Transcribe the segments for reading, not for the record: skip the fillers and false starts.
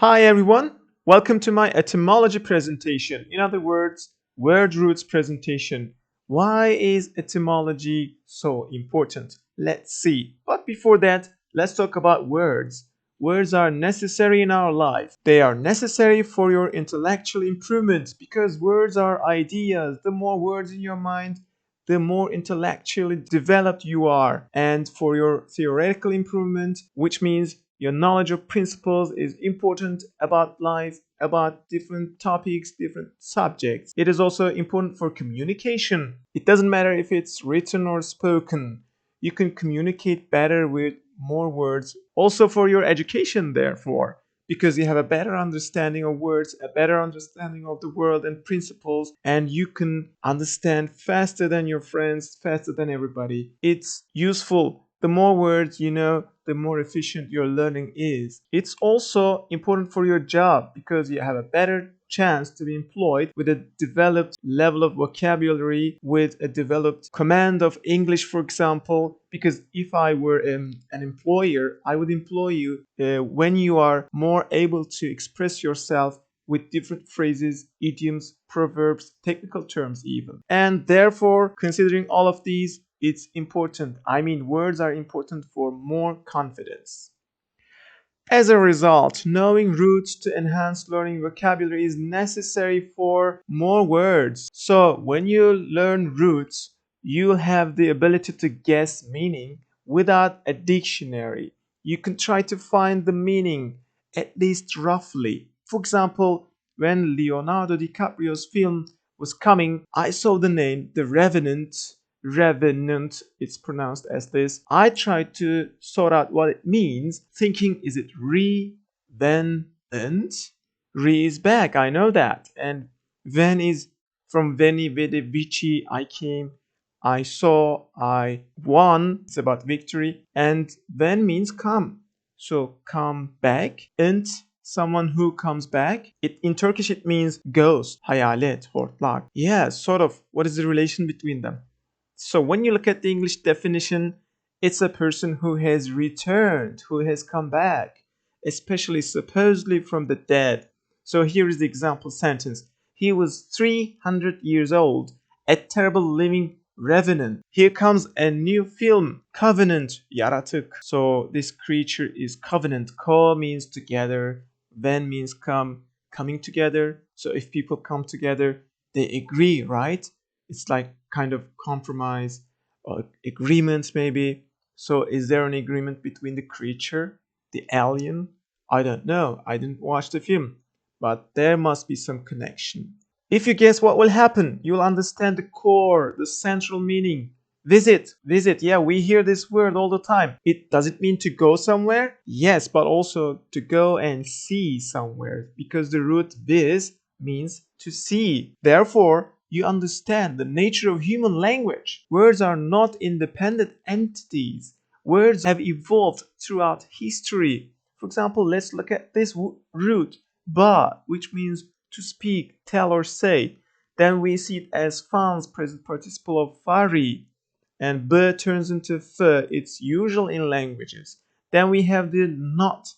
Hi everyone, welcome to my etymology presentation. In other words, word roots presentation. Why is etymology so important? Let's see. But before that, let's talk about words. Words are necessary in our life. They are necessary for your intellectual improvement because words are ideas. The more words in your mind, the more intellectually developed you are. And for your theoretical improvement, which means your knowledge of principles is important about life, about different topics, different subjects. It is also important for communication. It doesn't matter if it's written or spoken. You can communicate better with more words. Also for your education, therefore, because you have a better understanding of words, a better understanding of the world and principles, and you can understand faster than your friends, faster than everybody. It's useful. The more words you know, the more efficient your learning is. It's also important for your job because you have a better chance to be employed with a developed level of vocabulary, with a developed command of English, for example. Because if I were an employer, I would employ you when you are more able to express yourself with different phrases, idioms, proverbs, technical terms even. And therefore, considering all of these, it's important. I mean, words are important for more confidence. As a result, knowing roots to enhance learning vocabulary is necessary for more words. So, when you learn roots, you'll have the ability to guess meaning without a dictionary. You can try to find the meaning, at least roughly. For example, when Leonardo DiCaprio's film was coming, I saw the name The Revenant, it's pronounced as this. I tried to sort out what it means, thinking, is it then, and? Re is back, I know that. And ven is from veni, vede, vici, I came, I saw, I won, it's about victory. And then means come. So come back, and someone who comes back. In Turkish it means ghost, hayalet, hortlak. Yeah, sort of. What is the relation between them? So when you look at the English definition, it's a person who has returned, who has come back, especially supposedly from the dead. So here is the example sentence. He was 300 years old, a terrible living revenant. Here comes a new film, Covenant, yaratık. So this creature is covenant. Ko means together, ven means come, coming together. So if people come together, they agree, right? It's like kind of compromise or agreement maybe. So is there an agreement between the creature, the alien? I don't know. I didn't watch the film, but there must be some connection. If you guess what will happen, you'll understand the core, the central meaning. Visit. Yeah, we hear this word all the time. Does it mean to go somewhere? Yes, but also to go and see somewhere because the root vis means to see. Therefore, you understand the nature of human language. Words are not independent entities. Words have evolved throughout history. For example, let's look at this root, ba, which means to speak, tell, or say. Then we see it as fans, present participle of fari, and b turns into f. It's usual in languages. Then we have the not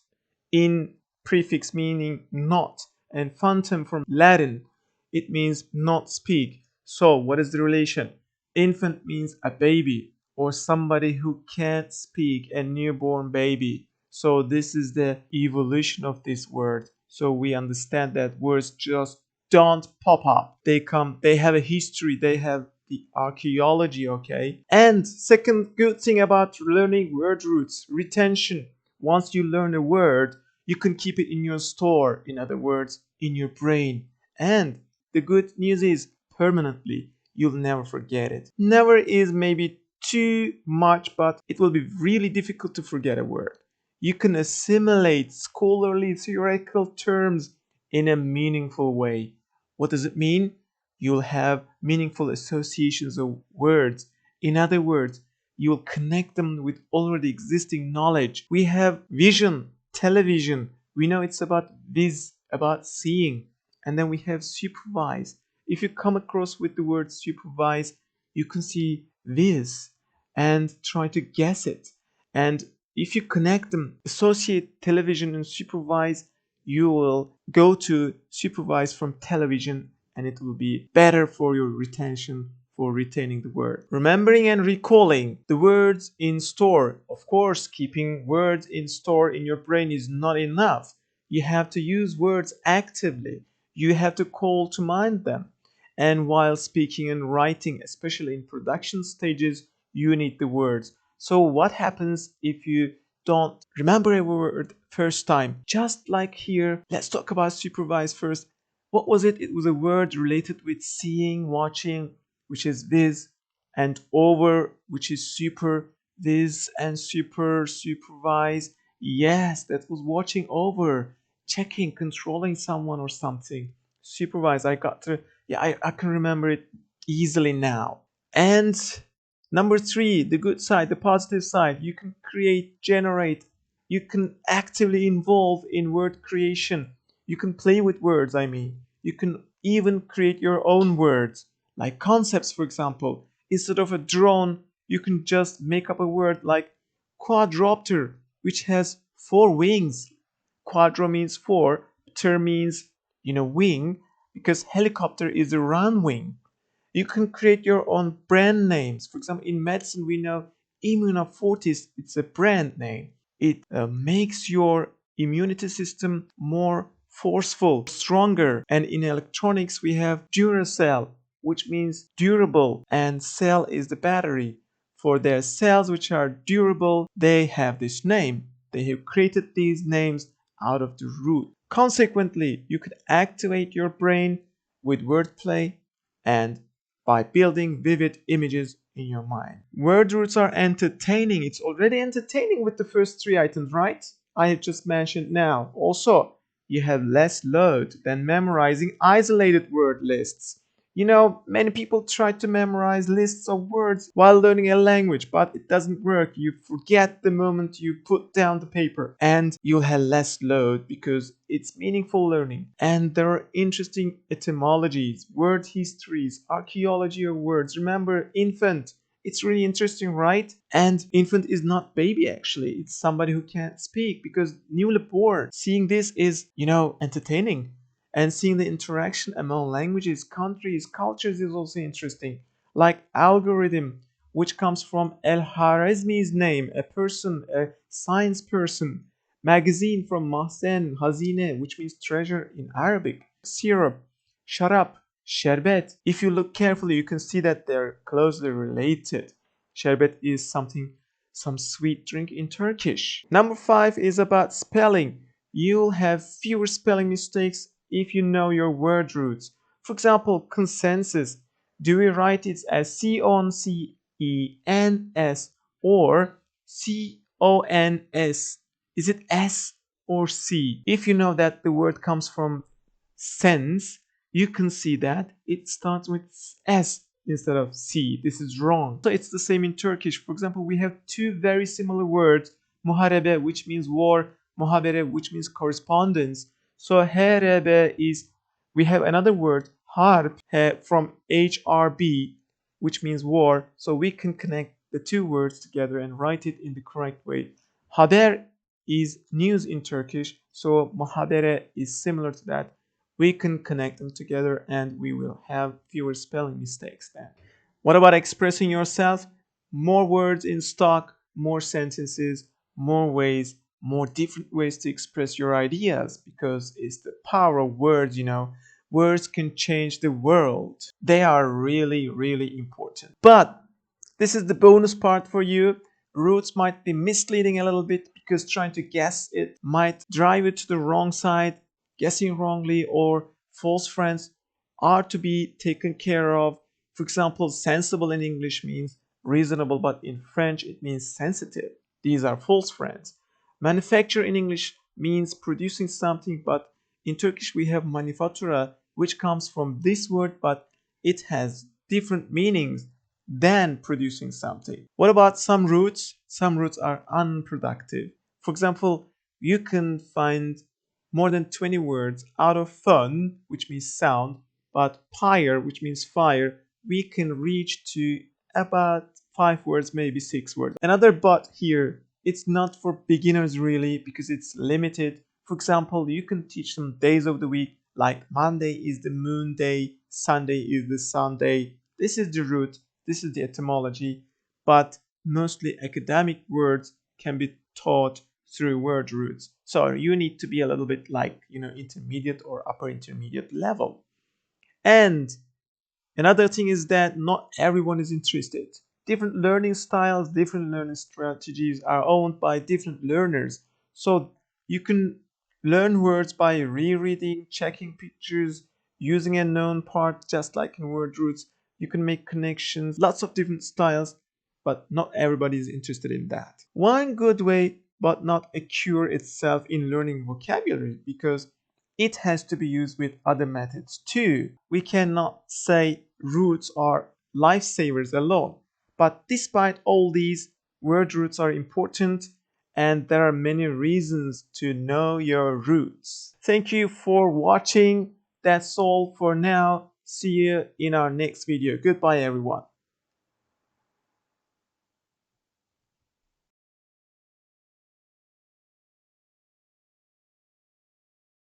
in prefix meaning not, and phantom from Latin. It means not speak. So what is the relation? Infant means a baby or somebody who can't speak, a newborn baby. So this is the evolution of this word. So we understand that words just don't pop up. They have a history, they have the archaeology, okay? And second good thing about learning word roots, retention. Once you learn a word, you can keep it in your store, in other words, in your brain. And the good news is permanently, you'll never forget it. Never is maybe too much, but it will be really difficult to forget a word. You can assimilate scholarly theoretical terms in a meaningful way. What does it mean? You'll have meaningful associations of words. In other words, you'll connect them with already existing knowledge. We have vision, television. We know it's about vis, about seeing. And then we have supervise. If you come across with the word supervise, you can see this and try to guess it. And if you connect them, associate television and supervise, you will go to supervise from television, and it will be better for your retention, for retaining the word. Remembering and recalling the words in store. Of course, keeping words in store in your brain is not enough. You have to use words actively. You have to call to mind them. And while speaking and writing, especially in production stages, you need the words. So what happens if you don't remember a word first time? Just like here, let's talk about supervise first. What was it? It was a word related with seeing, watching, which is viz, and over, which is super, viz and super, supervise. Yes, that was watching over, checking, controlling someone or something. Supervise, I got to, yeah, I can remember it easily now. And number 3, the good side, the positive side. You can create, generate, you can actively involve in word creation. You can play with words, I mean. You can even create your own words, like concepts, for example. Instead of a drone, you can just make up a word like quadropter, which has 4 wings. Quadro means 4, ter means, wing, because helicopter is a round wing. You can create your own brand names. For example, in medicine, we know Immunofortis, it's a brand name. It makes your immunity system more forceful, stronger. And in electronics, we have Duracell, which means durable, and cell is the battery. For their cells which are durable, they have this name. They have created these names out of the root. Consequently, you could activate your brain with wordplay and by building vivid images in your mind. Word roots are entertaining. It's already entertaining with the first 3 items, right? I have just mentioned now. Also, you have less load than memorizing isolated word lists. Many people try to memorize lists of words while learning a language, but it doesn't work. You forget the moment you put down the paper, and you'll have less load because it's meaningful learning. And there are interesting etymologies, word histories, archaeology of words. Remember, infant. It's really interesting, right? And infant is not baby, actually. It's somebody who can't speak because newly born. Seeing this is, entertaining. And seeing the interaction among languages, countries, cultures is also interesting. Like algorithm, which comes from El-Harazmi's name, a person, a science person. Magazine from Mahzen, Hazine, which means treasure in Arabic. Syrup, sharap, sherbet. If you look carefully, you can see that they're closely related. Sherbet is some sweet drink in Turkish. Number 5 is about spelling. You'll have fewer spelling mistakes if you know your word roots. For example, consensus. Do we write it as C-O-N-C-E-N-S or C-O-N-S? Is it S or C? If you know that the word comes from sense, you can see that it starts with S instead of C. This is wrong. So it's the same in Turkish. For example, we have 2 very similar words. Muharebe, which means war. Muhabere, which means correspondence. So HRB is, we have another word, harp, from HRB, which means war. So we can connect the 2 words together and write it in the correct way. Haber is news in Turkish. So muhabere is similar to that. We can connect them together and we will have fewer spelling mistakes then. What about expressing yourself? More words in stock, more sentences, more ways, more different ways to express your ideas, because it's the power of words, Words can change the world. They are really, really important. But this is the bonus part for you. Roots might be misleading a little bit because trying to guess it might drive it to the wrong side. Guessing wrongly or false friends are to be taken care of. For example, sensible in English means reasonable, but in French it means sensitive. These are false friends. Manufacture in English means producing something, but in Turkish we have manifatura, which comes from this word, but it has different meanings than producing something. What about some roots? Some roots are unproductive. For example, you can find more than 20 words out of fun, which means sound, but pyre, which means fire, we can reach to about 5 words, maybe 6 words. Another but here, it's not for beginners really because it's limited For example, you can teach them days of the week, like Monday is the moon day, Sunday is the sun day. This is the root, this is the etymology, but mostly academic words can be taught through word roots. So you need to be a little bit like, intermediate or upper intermediate level. And another thing is that not everyone is interested. Different learning styles, different learning strategies are owned by different learners. So you can learn words by rereading, checking pictures, using a known part, just like in word roots. You can make connections, lots of different styles, but not everybody is interested in that. One good way, but not a cure itself in learning vocabulary, because it has to be used with other methods too. We cannot say roots are lifesavers alone. But despite all these, word roots are important and there are many reasons to know your roots. Thank you for watching. That's all for now. See you in our next video. Goodbye, everyone.